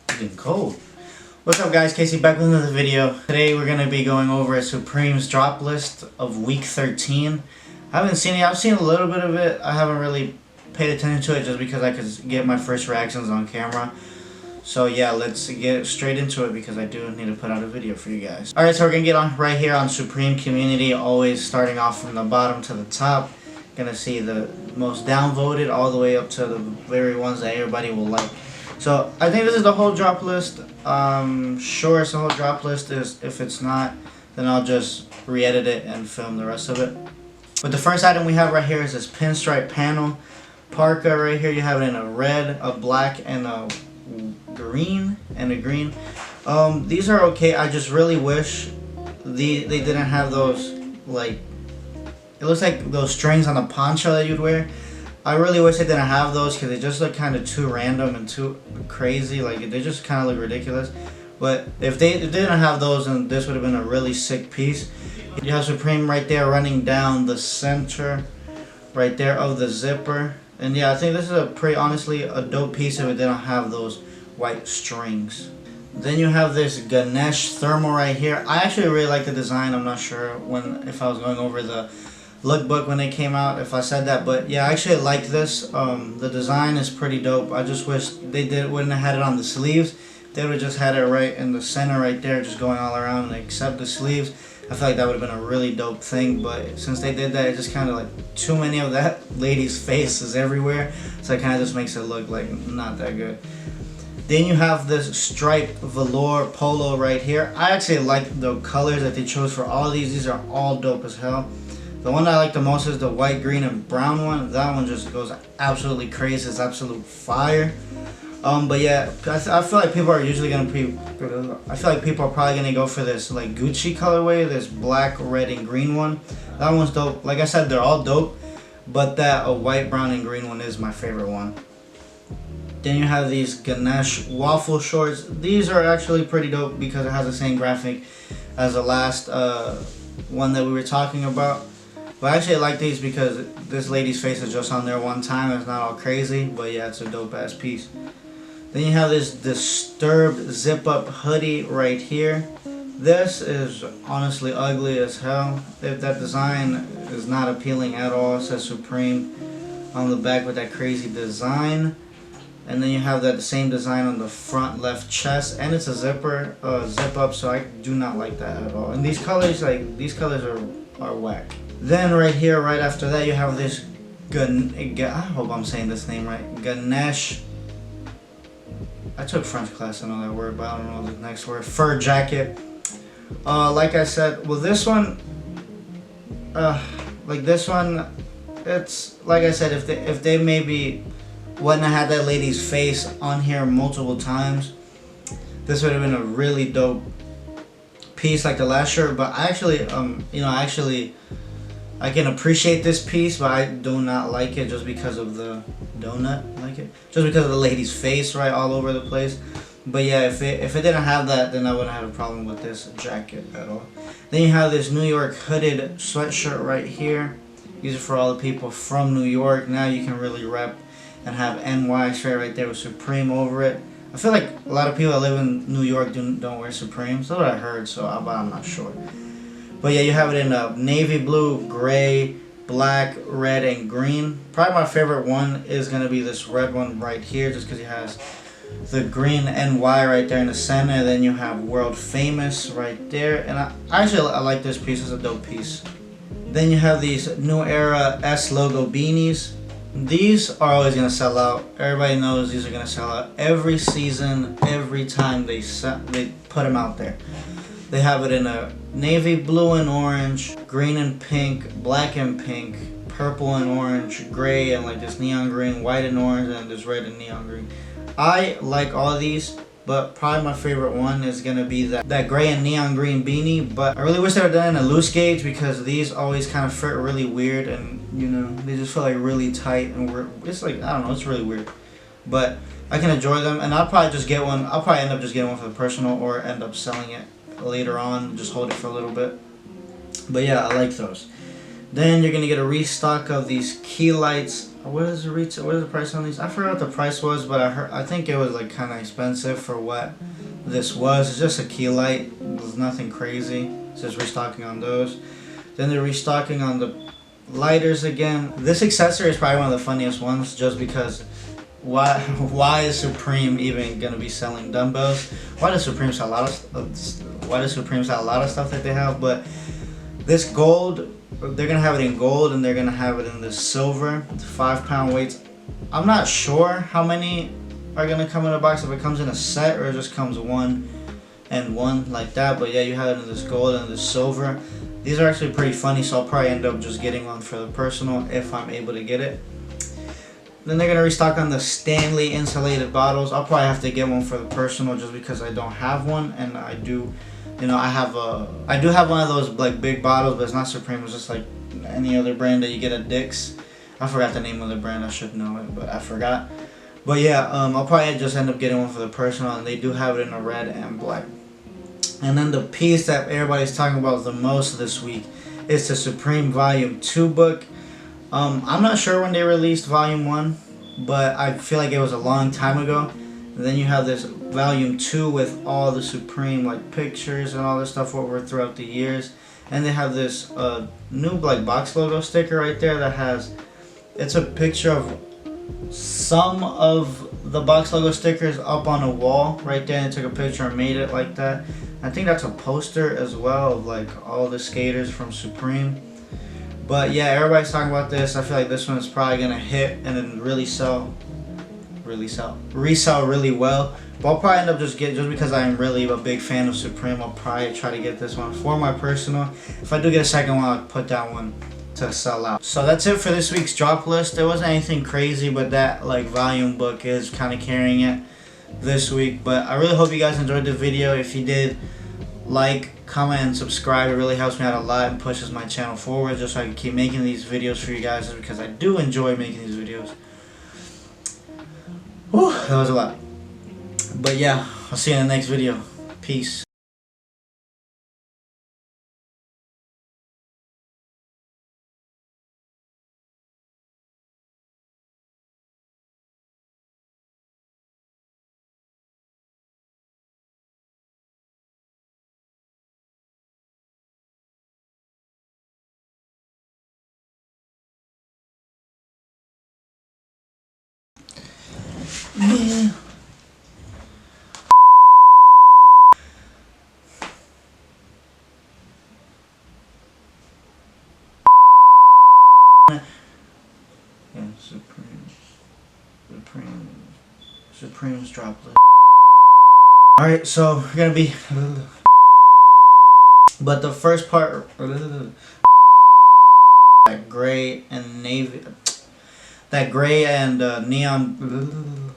Getting cold. What's up guys, Keysy back with another video. Today we're going to be going over Supreme's drop list of week 13. I haven't seen it, I've seen a little bit of it. I haven't really paid attention to it just because I could get my first reactions on camera. So yeah, let's get straight into it because I do need to put out a video for you guys. Alright, so we're going to get on right here on Supreme Community, always starting off from the bottom to the top. Gonna see the most downvoted all the way up to the very ones that everybody will like. So I think this is the whole drop list. Sure, it's the whole drop list. If it's not, then I'll just re-edit it and film the rest of it. But the first item we have right here is this pinstripe panel parka right here. You have it in a red, a black, and a green. These are okay. I just really wish they didn't have those, like, it looks like those strings on the poncho that you'd wear. I really wish they didn't have those because they just look kind of too random and too crazy. Like, they just kind of look ridiculous. But if they didn't have those, then this would have been a really sick piece. You have Supreme right there running down the center right there of the zipper. And yeah, I think this is a pretty, honestly, a dope piece if it didn't have those white strings. Then you have this Ganesh thermal right here. I actually really like the design. I'm not sure if I was going over the lookbook when they came out, if I said that, but yeah, I actually like this. The design is pretty dope. I just wish they wouldn't have had it on the sleeves. They would have just had it right in the center right there, just going all around, except the sleeves. I feel like that would have been a really dope thing, but since they did that, it just kind of like too many of that lady's face is everywhere, so it kind of just makes it look like not that good. Then you have this striped velour polo right here. I actually like the colors that they chose for all these. These are all dope as hell. The one I like the most is the white, green, and brown one. That one just goes absolutely crazy. It's absolute fire. But yeah, I feel like people are usually gonna I feel like people are probably gonna go for this like Gucci colorway, this black, red, and green one. That one's dope. Like I said, they're all dope, but that white, brown, and green one is my favorite one. Then you have these Ganesh waffle shorts. These are actually pretty dope because it has the same graphic as the last one that we were talking about. But I actually like these because this lady's face is just on there one time. It's not all crazy, but yeah, it's a dope ass piece. Then you have this disturbed zip up hoodie right here. This is honestly ugly as hell. If that design is not appealing at all. It says Supreme on the back with that crazy design. And then you have that same design on the front left chest, and it's a zip up, so I do not like that at all. And these colors, are whack. Then right here, right after that, you have this I hope I'm saying this name right. Ganesh. I took French class, I know that word, but I don't know the next word. Fur jacket. Like I said, well, this one, it's like I said, if they maybe wouldn't have had that lady's face on here multiple times, this would have been a really dope piece like the last shirt. But I actually, I can appreciate this piece, but I do not like it just because of the just because of the lady's face right all over the place. But yeah, if it didn't have that, then I wouldn't have a problem with this jacket at all. Then you have this New York hooded sweatshirt right here. These are for all the people from New York. Now you can really rep and have NY straight right there with Supreme over it. I feel like a lot of people that live in New York don't wear Supreme. That's what I heard, but I'm not sure. But yeah, you have it in navy blue, gray, black, red, and green. Probably my favorite one is going to be this red one right here, just because it has the green NY right there in the center. And then you have World Famous right there. And I like this piece. It's a dope piece. Then you have these New Era S logo beanies. These are always going to sell out. Everybody knows these are going to sell out every season, every time they put them out there. They have it in a navy blue and orange, green and pink, black and pink, purple and orange, gray and like this neon green, white and orange, and this red and neon green. I like all of these, but probably my favorite one is going to be that gray and neon green beanie. But I really wish they were done in a loose gauge because these always kind of fit really weird, and they just feel like really tight, and it's like, I don't know, it's really weird. But I can enjoy them, and I'll probably just get one. I'll probably end up just getting one for the personal or end up selling it later on, just hold it for a little bit. But yeah, I like those. Then you're going to get a restock of these key lights What is the retail? What is the price on these? I forgot what the price was, but I think it was like kind of expensive for what this was. It's just a key light. There's nothing crazy. It's just restocking on those. Then they're restocking on the lighters again. This accessory is probably one of the funniest ones, just because why is Supreme even gonna be selling dumbbells? Why does Supreme sell a lot of stuff that they have? But this gold, they're gonna have it in gold, and they're gonna have it in this silver. It's 5-pound weights. I'm not sure how many are gonna come in a box, if it comes in a set or it just comes one and one like that. But yeah, you have it in this gold and this silver. These are actually pretty funny, so I'll probably end up just getting one for the personal if I'm able to get it. Then they're gonna restock on the Stanley insulated bottles. I'll probably have to get one for the personal just because I don't have one, and I do, you know, I do have one of those like big bottles, but it's not Supreme. It's just like any other brand that you get at Dick's. I forgot the name of the brand. I should know it, but I forgot. But yeah, I'll probably just end up getting one for the personal, and they do have it in a red and black. And then the piece that everybody's talking about the most this week is the Supreme Volume 2 book. I'm not sure when they released Volume 1, but I feel like it was a long time ago. And then you have this Volume 2 with all the Supreme like pictures and all this stuff over throughout the years. And they have this new like box logo sticker right there that has, it's a picture of some of the box logo stickers up on a wall right there, and took a picture and made it like that. I think that's a poster as well of like all the skaters from Supreme. But yeah, everybody's talking about this. I feel like this one is probably gonna hit and then resell really well. But I'll probably end up just because I am really a big fan of Supreme, I'll probably try to get this one for my personal. If I do get a second one, I'll put that one to sell out. So that's it for this week's drop list. There wasn't anything crazy, but that like volume book is kind of carrying it this week. But I really hope you guys enjoyed the video. If you did, like, comment, and subscribe. It really helps me out a lot and pushes my channel forward, just so I can keep making these videos for you guys, because I do enjoy making these videos. Whew, that was a lot. But yeah, I'll see you in the next video. Peace. Yeah. Yeah, Supreme's Droplist. Alright, so we're gonna be, but the first part, that gray and navy, that gray and neon.